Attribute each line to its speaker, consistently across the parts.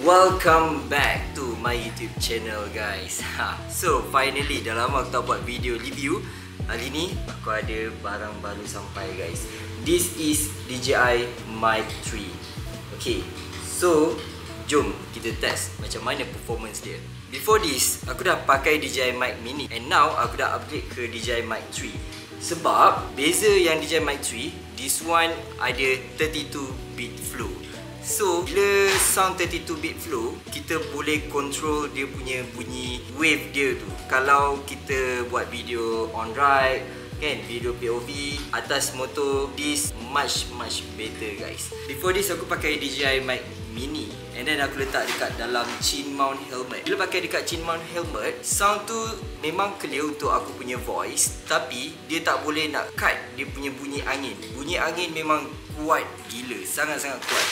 Speaker 1: Welcome back to my YouTube channel guys. So finally dah lama aku tak buat video review. Hari ni aku ada barang baru sampai guys. This is DJI Mic 3. Okay, so jom kita test macam mana performance dia. Before this, aku dah pakai DJI Mic Mini and now aku dah upgrade ke DJI Mic 3. Sebab beza yang DJI Mic 3, this one ada 32-bit flow. So, bila sound 32-bit flow, kita boleh control dia punya bunyi wave dia tu. Kalau kita buat video on ride, kan, video POV atas motor, this much better guys. Before this aku pakai DJI Mic Mini and then aku letak dekat dalam chin mount helmet. Bila pakai dekat chin mount helmet, sound tu memang clear untuk aku punya voice, tapi dia tak boleh nak cut dia punya bunyi angin. Bunyi angin memang kuat gila, sangat-sangat kuat.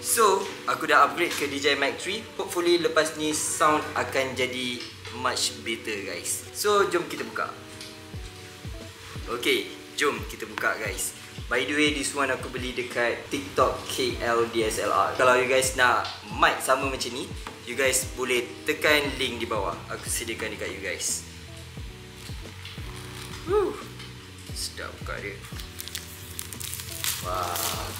Speaker 1: So, aku dah upgrade ke DJI Mic 3. Hopefully lepas ni sound akan jadi much better guys. So, jom kita buka. Okay, jom kita buka guys. By the way, this one aku beli dekat TikTok KL DSLR. Kalau you guys nak mic sama macam ni, you guys boleh tekan link di bawah. Aku sediakan dekat you guys. Sedap buka dia. Wow,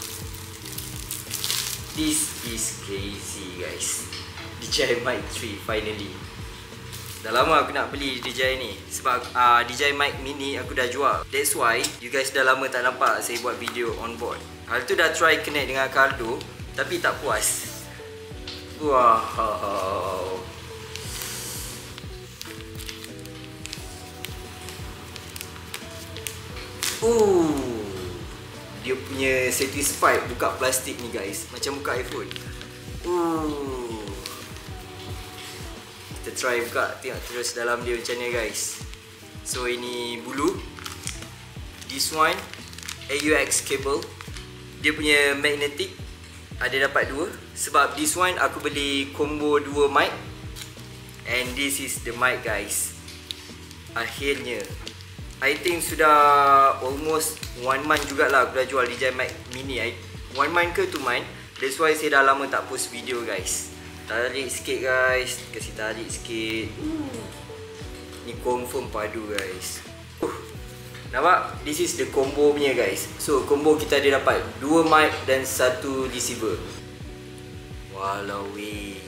Speaker 1: this is crazy guys. DJI Mic 3 finally. Dah lama aku nak beli DJI ni. Sebab DJI Mic Mini aku dah jual. That's why you guys dah lama tak nampak saya buat video on board. Hal tu dah try connect dengan Cardo, tapi tak puas. Wow, dia punya satisfied buka plastik ni guys, macam buka iPhone. Kita try buka, tengok terus dalam dia macam ni guys. So ini bulu. This one AUX cable. Dia punya magnetic ada dapat dua. Sebab this one aku beli combo 2 mic. And this is the mic guys. Akhirnya I think sudah almost 1 month jugalah aku dah jual DJI Mic Mini. 1 month ke 2 month. That's why saya dah lama tak post video guys. Tarik sikit guys, kasih tarik sikit. Ni confirm padu guys. Nampak? This is the combo punya guys. So combo kita ada dapat 2 mic dan 1 receiver. Walau weh.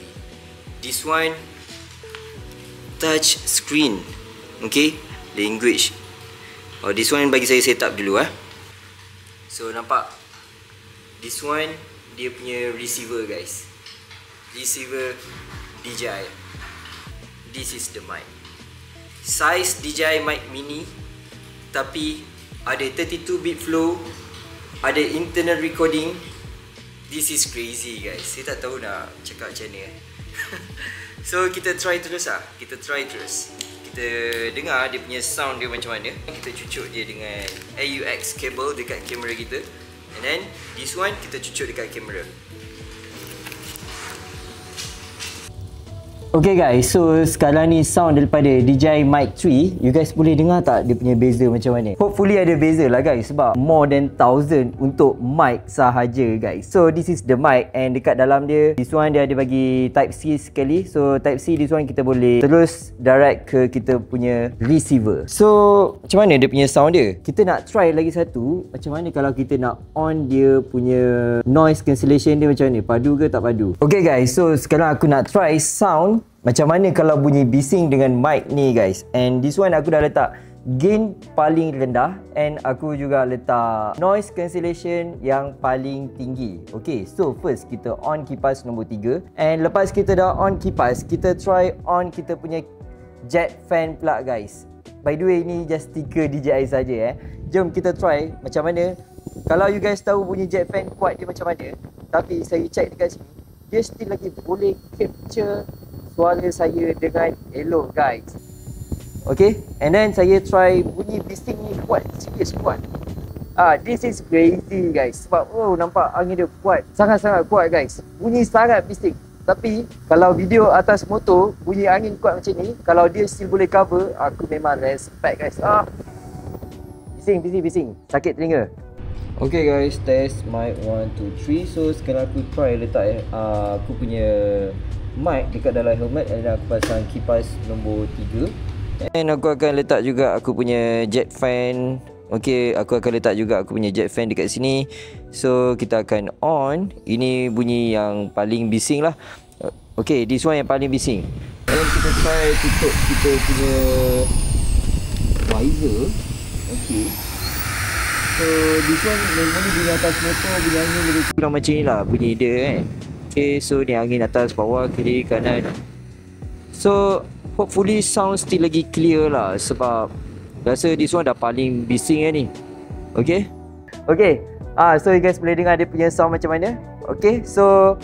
Speaker 1: This one touch screen. Okay, language. Oh, this one bagi saya set up dulu . So nampak, this one dia punya receiver guys. Receiver DJI. This is the mic. Size DJI Mic Mini, tapi ada 32-bit flow, ada internal recording. This is crazy guys. Saya tak tahu nak cakap macam mana. So kita try terus . Kita try terus. Kita dengar dia punya sound dia macam mana. Kita cucuk dia dengan AUX cable dekat kamera kita. And then this one kita cucuk dekat kamera. Okay guys, so sekarang ni sound daripada DJI Mic 3. You guys boleh dengar tak dia punya beza macam mana? Hopefully ada beza lah guys, sebab more than 1000 untuk mic sahaja guys. So this is the mic and dekat dalam dia, this one dia ada bagi type C sekali. So type C this one kita boleh terus direct ke kita punya receiver. So macam mana dia punya sound dia? Kita nak try lagi satu. Macam mana kalau kita nak on dia punya noise cancellation dia macam mana? Padu ke tak padu? Okay guys, so sekarang aku nak try sound macam mana kalau bunyi bising dengan mic ni guys. And this one aku dah letak gain paling rendah and aku juga letak noise cancellation yang paling tinggi. Okay, so first kita on kipas nombor 3. And lepas kita dah on kipas, kita try on kita punya jet fan pula guys. By the way, ni just stiker DJI saja . Jom kita try macam mana. Kalau you guys tahu bunyi jet fan kuat dia macam mana, tapi saya check dekat sini, dia still lagi boleh capture suara saya dengan elok guys. Okay, and then saya try bunyi bising ni kuat, serius kuat. This is crazy guys. Sebab nampak angin dia kuat, sangat-sangat kuat guys. Bunyi sangat bising. Tapi kalau video atas motor bunyi angin kuat macam ni, kalau dia still boleh cover, aku memang respect guys. Bising, sakit telinga. Okay guys, test mic 1, 2, 3. So sekarang aku try letak aku punya mic dekat dalam helmet, dan aku pasang kipas nombor 3. And aku akan letak juga aku punya jet fan. Okay, aku akan letak juga aku punya jet fan dekat sini. So kita akan on. Ini bunyi yang paling bising lah. Okay, this one yang paling bising. And kita try tutup kita punya visor. Okay, so this one normally bunyi atas motor, bunyi angin lebih kurang macam ni lah bunyi dia kan. Okay, so ni angin atas, bawah, kiri, kanan. So hopefully sound still lagi clear lah, sebab rasa this one dah paling bising kan ni. Okay, so you guys boleh dengar dia punya sound macam mana. Okay, so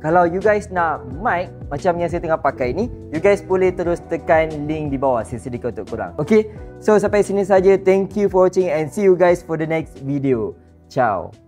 Speaker 1: kalau you guys nak mic macam yang saya tengah pakai ni, you guys boleh terus tekan link di bawah, saya sediakan untuk korang. Okay, so sampai sini saja. Thank you for watching and see you guys for the next video. Ciao.